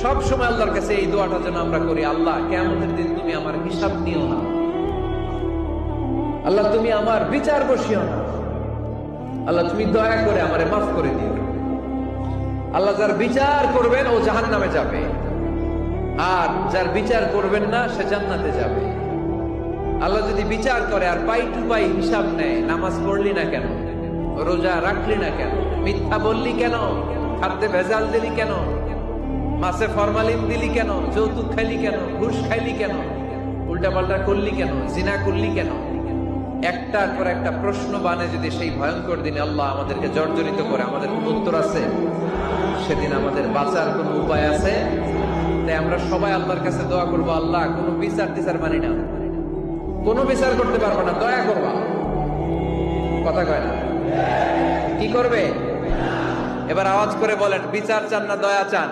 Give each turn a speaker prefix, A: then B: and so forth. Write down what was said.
A: সব সময় আল্লাহর কাছে এই দোয়াটা যেন আমরা করি, আল্লাহ কিয়ামতের দিন তুমি আমার হিসাব নিও না, আল্লাহ তুমি আমার বিচার বসিও না, আল্লাহ তুমি দয়া করে আমারে মাফ করে দিও। আল্লাহ যার বিচার করবেন ও জাহান্নামে যাবে, আর যার বিচার করবেন না সে জান্নাতে যাবে। আল্লাহ যদি বিচার করে আর পাই টু পাই হিসাব নেয়, নামাজ পড়লি না কেন, রোজা রাখলি না কেন, মিথ্যা বললি কেন, খাদ্যে ভেজাল দিলি কেন, মাছে ফরমালিন দিলি কেন, যৌতুক খাইলি কেন, ঘুষ খাইলি কেন, উল্টাপাল্টা করলি কেন, জিনা করলি কেন, একটার পর একটা প্রশ্ন বানে যদি সেই ভয়ঙ্কর দিনে আল্লাহ আমাদেরকে জর্জরিত করে, আমাদের কোনো উত্তর আছে? সেদিন আমাদের বাঁচার কোনো উপায় আছে? তাই আমরা সবাই আল্লাহর কাছে দোয়া করবো, আল্লাহ কোনো বিচার টিচার মানি না, কোনো বিচার করতে পারবো না, দয়া করবা। কথা কয় না? কি করবে? এবার আওয়াজ করে বলেন, বিচার চান না দয়া চান?